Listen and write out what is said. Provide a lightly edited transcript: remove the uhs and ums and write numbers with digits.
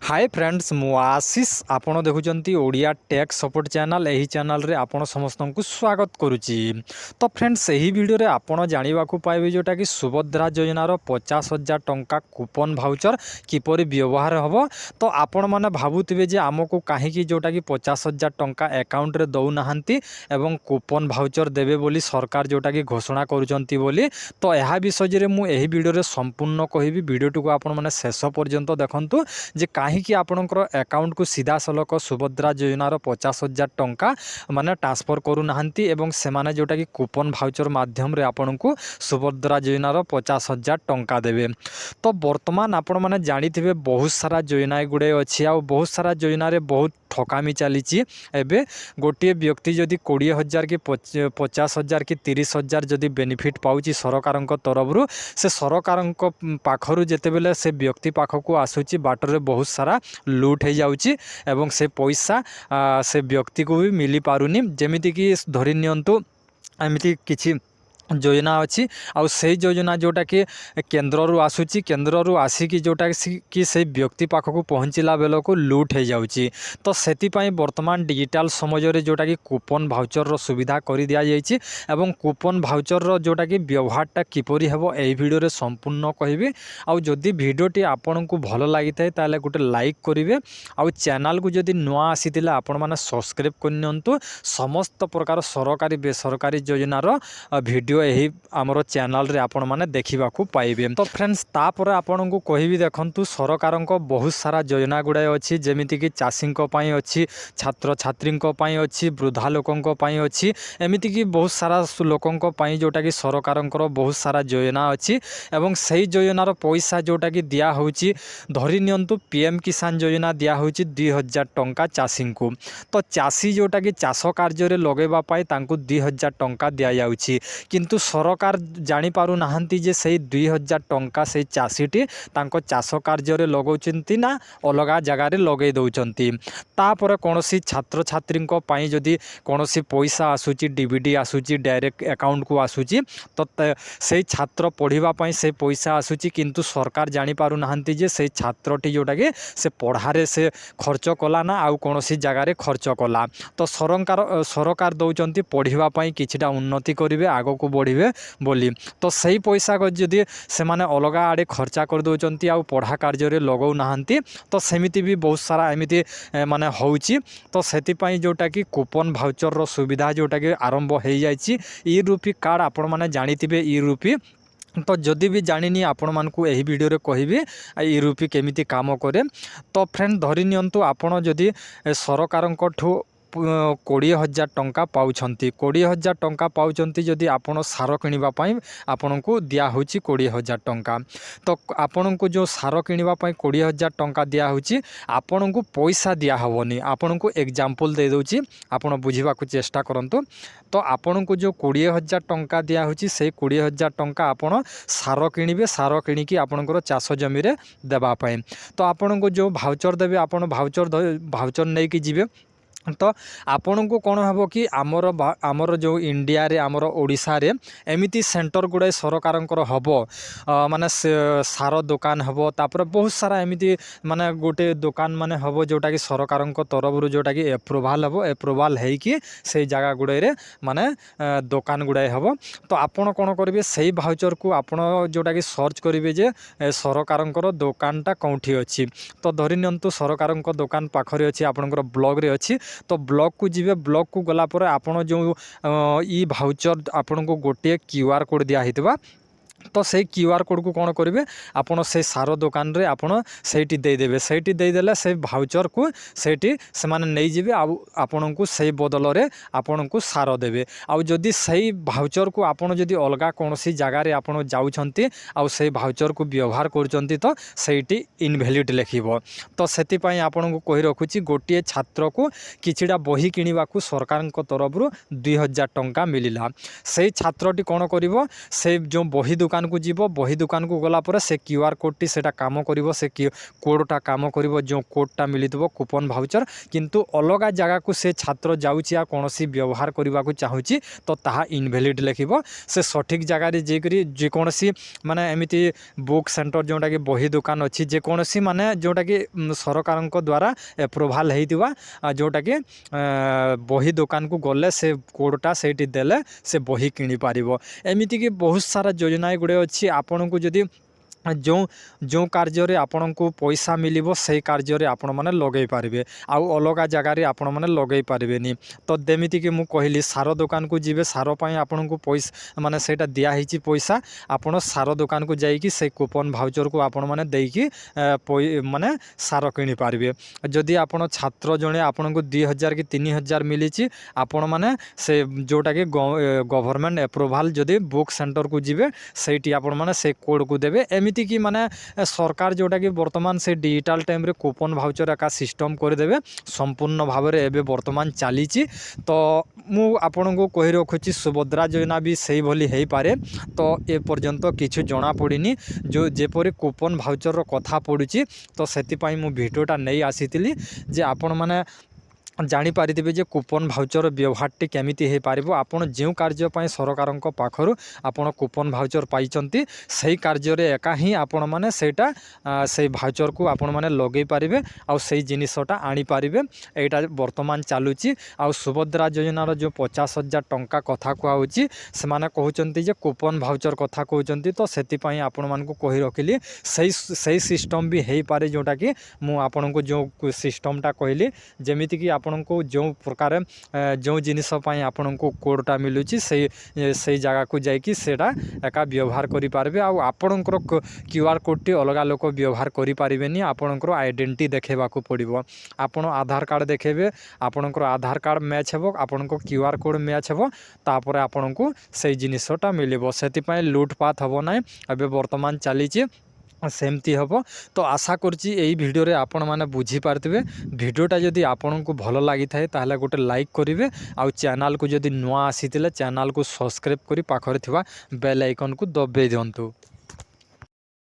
Hi friends मु आशीष आपण देखुचंती Odia tech support channel एही चैनल रे आपण समस्त को स्वागत करुच्ची। तो फ्रेंड्स एही वीडियो रे आपण जानिबा को पाइबे जोटा कि सुभद्रा योजनार 50,000 टंका कूपन भाउचर किपरि व्यवहार हबो। तो आपण माने भाबुथिबे जे आमको काहेकि जोटा कि 50,000 टंका अकाउंट रे दउ नाहंती एवं कूपन भाउचर देबे बोली सरकार जोटा कि घोषणा करूचंती बोली। तो यह विषय रे मु एही वीडियो रे संपूर्ण कहिबी। वीडियो को आपण माने शेष पर्यंत देखंतु जे कहीं आपणकर अकाउंट को सीधा सलख सुभद्रा योजनार 50,000 टंका माने ट्रांसफर करूना एवं से जोटा कि कूपन भाउचर माध्यम रे आपण को सुभद्रा योजनार 50,000 टंका देवे। तो वर्तमान आपण माने जानिथिबे बहुत सारा योजना गुड़े अच्छी आ बहुत सारा योजना रे बहुत ठकामी चली। एबे गोटे व्यक्ति जदि 20,000 कि 50,000 कि 30,000 जदि बेनिफिट पाउची सरकार तरफ से सरकार पाखरु जेतेबेले से व्यक्ति पाखक आसुची बाटर बहुत सारा लूट हो जाउची एवं से पैसा से व्यक्ति को भी मिली पारुनी। जेमिति कि धरि नियंतु एमिति किछि योजना अच्छी आउ से योजना जोटा कि केन्द्र आसूची केन्द्र आसिकी जोटा कि से व्यक्ति पाखक पहुँचला बेल को लूट हो जाउची। तो सेतिपाई वर्तमान डिजिटल समाज रे जोटा कि कूपन भाउचर रो सुविधा कर दिया जाइए एवं कूपन भाउचर रो जोटा कि व्यवहारटा किपरि हेबो एही वीडियो रे संपूर्ण कहबी। आउ जदि वीडियोटी आपन को भल लागि थाए ताले गोटे लाइक करिवे आउ चैनल को जदि नुआ आसीतिला आपण माने सब्सक्राइब करनियंतु। समस्त प्रकार सरकारी बेसरकारी योजनार वीडियो यही आमर चैनल रे आपण माने देखिबा को पाइबे। तो फ्रेंड्स तापर आपण को कहबी देखंतु सरकार को बहुत सारा योजना गुड़ाए अच्छी जेमिति कि चाषी पई अच्छी छात्र छात्री पई अच्छी वृद्धा लोकों पई अच्छी एमिति कि बहुत सारा लोकों पई जोटा कि सरकार बहुत सारा योजना अच्छी एवं सही योजनार पैसा जोटा कि दिया होची धरि नियंतु पीएम किसान योजना दिया होची 2,000 टंका चाषी को। तो चाषी जोटा कि चाष कार्य रे लगेबा पाई तांकु 2,000 टंका दिया जाउची किंतु सरकार जानी पारु नाहंती जे सही 2,000 टंका से चाषीटी तांको चाष कार्य लगौचंती ना अलगा जगार लगे दौचंती। तापर कोनोसी छात्र छात्री पई जदि कोनोसी पैसा आसुची डीबीडी आसुची डायरेक्ट अकाउंट को आसुची तो से छात्र पढ़िबा पई से पैसा आसुची किंतु सरकार जानी पारु नाहंती जे से छात्रटी जोटा कि से पढ़ारे से खर्च कला ना आउ कोनोसी जगार खर्च कला। तो सरकार दौचंती पढ़िबा पई किछिटा उन्नति करिवे आगो को बढ़िबे बोली। तो सही पैसा को जदि से माने अलगा आड़े खर्चा कर दौचंती आउ पढ़ा कार्य रे लगौ नाहंती तो सेमिति भी बहुत सारा एमिति माने होउची। तो सेतिपाई जोटा कि कूपन भाउचर रो सुविधा जोटा कि आरंभ हो जाइछि। ई रूपी कार्ड आपण माने जानिथिबे ई रूपी। तो जदि भी जानिनी आपण मानकु एही वीडियो रे कहबी ई रूपी केमिति काम करे। तो फ्रेंड धरि नियंतु आपण जदि सरकार ठू 20,000 टंका पाउछंती 20,000 टंका पाउछंती जदि आपण सार किनिबा पई आपण को दिया होची 20,000 टंका। तो आपण को जो सार किनिबा पई 20,000 टंका दिया होची आपण को पैसा दिया हबनी। आपण को एग्जांपल दे दोची आपण बुझिबा को चेष्टा करंतु। तो आपण को जो 20,000 टंका दिया होची से 20,000 टंका आपण सार किनिबे सार किनिकी आपणकर चाष जमी रे देबा पई। तो आपण को जो भाउचर देबे आपण भाउचर नै कि जिवे। तो आपण को कौन हम कि आमर जो इंडिया रे आमर ओडिशा रे एमिति सेंटर गुड़ाए सरकार हम माने सार दुकान हम तापर बहुत सारा एमिति माने गोटे दुकान माने हम जोटा कि सरकार तरफ जोटा कि एप्रुवाल हम एप्रुवाल है कि से जगह गुड़ाए रे माने दुकान गुड़ाए हम। तो आपण कौन करेंगे से भाउचर को आपण जोटा कि सर्च करेंगे जे सरकार दुकानटा कौटी अच्छी। तो धरि नियंतु सरकार दुकान पाखरे अच्छी आपणकर ब्लॉग रे अच्छी। तो ब्लॉक को जीवे ब्लॉक को गला पर आपण जो ई भाउचर आपण को गोटे क्यूआर कोड दिया हितबा। तो से क्यूआर कोड को कौन करेंगे आपड़ से सार दुकान रे आपड़ सेठी देदेवे सेठी देदेले से भाउचर को सेठी से माने नहीं जिवे आपण को से बदल रे आपण को सार देवे। आउ जदि सही भाउचर को आपण जदि अलगा कोनोसी जगह रे आपण जाउछंती आउ से भाउचर को व्यवहार करचंती तो सेठी इनवैलिड लेखिबो। तो सेति पई आपण को कहि रखुची गोटे छात्र को किछिडा बही किनिबा को सरकार को तरफ 2,000 टंका मिलिला। से छात्रटी कौन करिवो से जो बही दुकान दुकान को जीव बही दुकान को गलापर से क्यूआर कोडटी से काम कर से कोडटा काम कर जो कोडटा मिली कूपन भाउचर किंतु अलग जगह को से छात्र जाऊँगी आ कौन व्यवहार करने को चाहूँगी तो ताहा इनभैलिड लिखिब से सठिक जगार जेकरी जेकोसी माने एमिति बुक सेंटर जोटा कि बही दुकान अच्छी जेकोसी माने जोटा कि सरकार द्वारा एप्रूवाल होता जोटा कि बही दुकान को गले से कोडटा से देले से बही किणी पारिबो एमिति कि बहुत सारा योजना गुड़े अच्छी आपन को जदि जो जो कार्य आपण को पैसा मिलिबो से कार्य आपण माने लगै पारिबे आउ अलग जगार आपण माने लगै पारिबेनी तो देमिति कि मु कहली सार दुकान को जीवे सार पई आपण को पैसा माने सेटा दिया हिची पैसा आपण सार दुकान को जाईकी से कूपन भाउचर को आपण माने देईकी माने सार किणी पारिबे जदि आपण छात्र जणे आपण को 2000 कि 3000 मिलिची आपण माने से जोटा कि गवर्नमेंट एप्रूवाल जदि बुक सेंटर को जीवे सेठी आपण माने से कोड को देबे एमिति कि माने सरकार जोटा कि वर्तमान से डिजिटल टाइम रे कूपन भाउचर का सिस्टम करदेवे संपूर्ण भाव में एवं वर्तमान चली तो मु आपण को कही रखुची सुभद्रा योजना भी से भली हो पारे तो ए पर्यंत किछु जना पड़िनी जो जेपरी कूपन भाउचर कथा पड़ुची तो सेतिपाई मु भिडियोटा नहीं आसीतिली जे आपण माने जानीपारे जे कूपन भाउचर व्यवहारटी केमिति हो पार आपड़ जो कार्य सरकार पाखर आपड़ कूपन भाउचर पाई से कार्य एका ही आपण मैंने सेटा से भाउचर को आपण मैंने लगे पारे आउ से जिनसटा आनीपारे यहाँ बर्तमान चलुची आउ सुभद्रा योजनार जो 50,000 टंका कथा कहूँ से माने कहते जे कूपन भाउचर कथा कहते तो से आपण मानक कही रखिली से सिस्टम भी हो पारे जोटा कि मु आपण को जो सिस्टमटा कहली जमीती कि आपण को जो प्रकार जो जिनिस आपण को कोडटा मिलूची से जगह को जाइकी सेटा एका व्यवहार करि पारबे आ आपणकर क्यूआर कोडटी अलग लोक व्यवहार करि पारिबेनी आपणकर आइडेंटिटी देखेबा को पड़िबो आपण आधार कार्ड देखेबे आपणकर आधार कार्ड मैच हेबो आपणको क्यूआर कोड मैच हेबो तापर आपणको से जिनिसटा मिलिबो सेति लुटपाट हेबो नै एबे वर्तमान चलीची सेमती हम तो आशा करछि एई वीडियो रे आपण माने बुझी पारथिबे वीडियोटा जदि आपण को भल लागि थाए ताहले गोटे लाइक करिवे आ चैनल को जदि नुआ आसीतिले चैनल को सब्सक्राइब करी पाखरे थिबा बेल आइकन को दबे दियंतु।